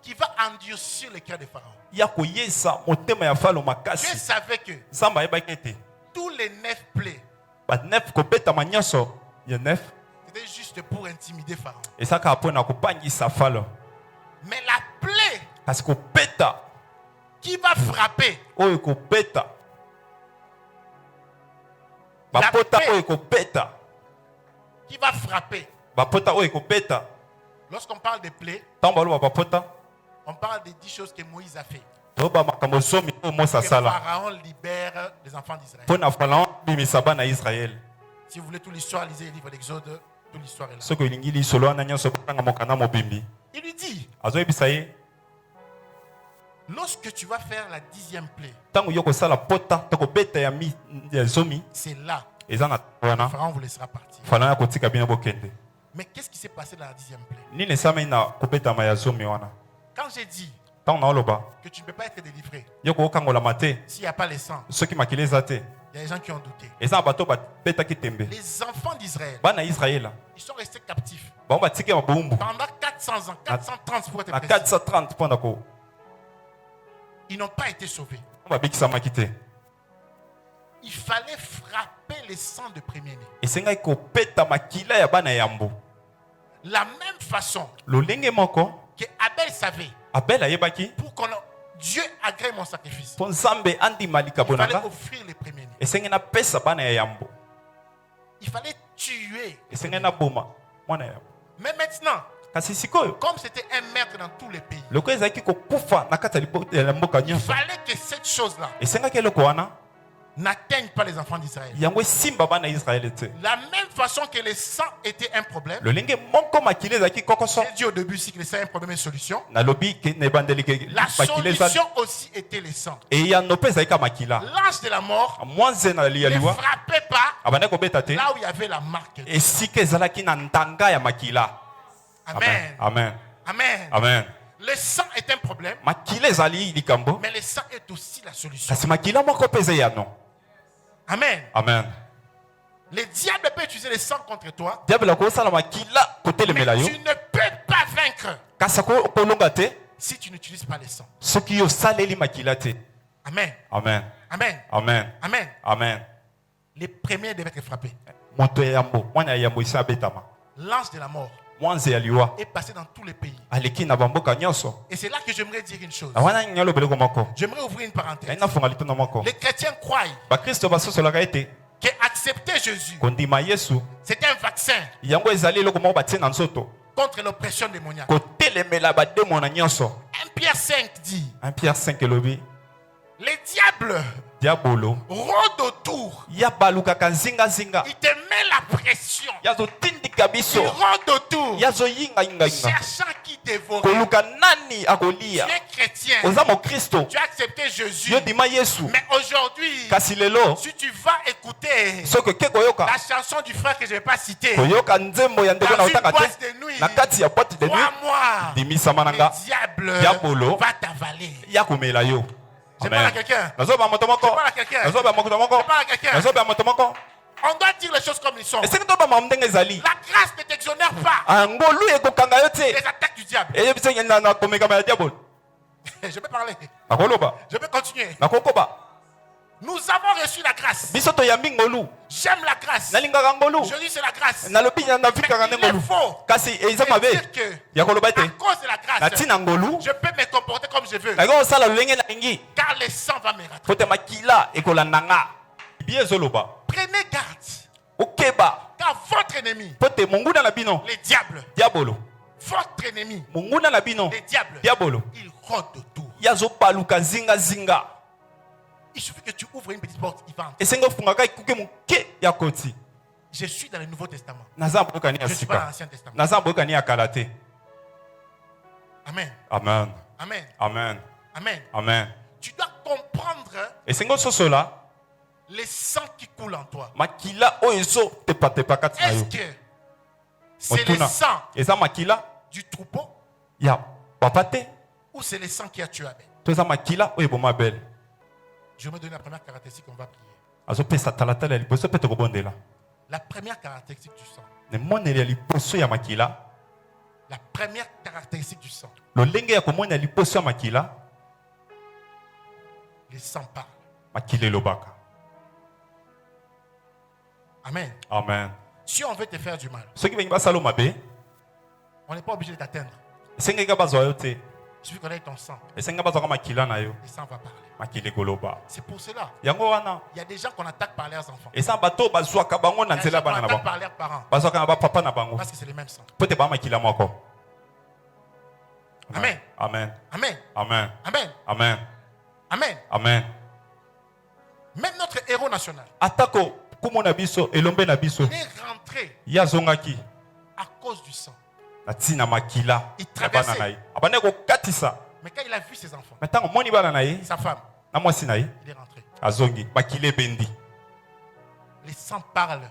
qui va endurcir le cœur de Pharaon. Dieu savait que tous les 9 plaies c'était juste pour intimider Pharaon. Mais la plaie qui va frapper, la plaie qui va frapper. Lorsqu'on parle de plaies, on parle des 10 choses que Moïse a fait. Que Pharaon libère les enfants d'Israël. Si vous voulez toute l'histoire, lisez le livre d'Exode. Toute l'histoire est là. Il lui dit, lorsque tu vas faire la 10e plaie, c'est là que Pharaon vous laissera partir. Mais qu'est-ce qui s'est passé dans la 10e plaie? Quand j'ai dit que tu ne peux pas être délivré s'il n'y a pas les sangs, il y a des gens qui ont douté. Les enfants d'Israël, ils sont restés captifs pendant 400 ans, 430 pour être précis. Ils n'ont pas été sauvés. Il fallait frapper les sangs de premier-né. La même façon que Abel savait, pour que Dieu agrée mon sacrifice, il fallait offrir les premiers-nés. Il fallait tuer. Mais maintenant, comme c'était un maître dans tous les pays, il fallait que cette chose-là n'atteigne pas les enfants d'Israël. La même façon que le sang était un problème, j'ai dit au début ici que le sang est un problème et une solution. La solution aussi était le sang. L'ange de la mort ne frappait pas là où il y avait la marque. Amen. Amen. Amen. Amen. Le sang est un problème, mais le sang est aussi la solution. Amen. Amen. Le diable peut utiliser le sang contre toi, Mais mais tu ne peux pas vaincre si tu n'utilises pas le sang. Amen. Amen. Amen. Amen. Amen. Amen. Les premiers devaient être frappés. L'ange de la mort est passé dans tous les pays. Et c'est là que j'aimerais dire une chose. J'aimerais ouvrir une parenthèse. Les chrétiens croient que accepter Jésus, c'est un vaccin contre l'oppression démoniaque. 1 Pierre 5 dit, les diables rôdent autour. Il te met la pression. Il rôde autour, cherchant qui dévorer. Tu es chrétien, tu as accepté Jésus. Mais aujourd'hui, si tu vas écouter la chanson du frère que je ne vais pas citer, dans une boîte de nuit, crois-moi, le diable va t'avaler. Je parle à quelqu'un. Je parle à quelqu'un. Je parle à quelqu'un. On doit dire les choses comme ils sont. La grâce ne t'exonère pas des attaques du diable. Je peux parler. Je peux continuer. Nous avons reçu la grâce. J'aime la grâce. Je dis c'est la grâce. Mais il est faux de dire que à cause de la grâce, je peux me comporter comme je veux. Car le sang va me rattraper. Prenez garde. Car votre ennemi, les diables, votre ennemi, les diables, ils rôdent autour. Il suffit que tu ouvres une petite porte, il va entrer. Je suis dans le Nouveau Testament. Je ne suis pas dans l'Ancien Testament. Amen. Amen. Amen. Amen. Amen. Amen. Tu dois comprendre les sangs qui coulent en toi. Est-ce que c'est le sang du troupeau ou c'est le sang qui a tué Abel? Je vais me donner la première caractéristique qu'on va prier. La première caractéristique du sang, La première caractéristique du sang. lolenge ya komona liposo ya makila Les sangs parlent. makila elobaka. Amen. Amen. Si on veut te faire du mal, soki bengi basala mabe on n'est pas obligé de t'atteindre. esengeka bazwa yo te, Il suffit qu'on ait ton sang. esenga bazwaka makila na yo, Le sang va parler. makila ekoloba. C'est pour cela. Yango wana Il y a des gens qu'on attaque par leurs enfants. eza bato bazwaka bango na Il y a des nzela gens qu'on bana na attaque bango, par leurs parents. bazwaka na bapapa na bango Parce que c'est le même sang. po te baa makila moko. Amen. Amen. Amen. Amen. Amen. Amen. Amen. Amen. Même notre héros national, atako kumo na biso elombe na biso il est rentré ya zongaki à cause du sang. na tina makila Il ya bana traversait. na ye abande kokatisa. Mais quand il a vu ses enfants, me ntango moni bana na ye sa femme, na mwasi na ye il est rentré. azongi makila ebendi. Les sangs parlent.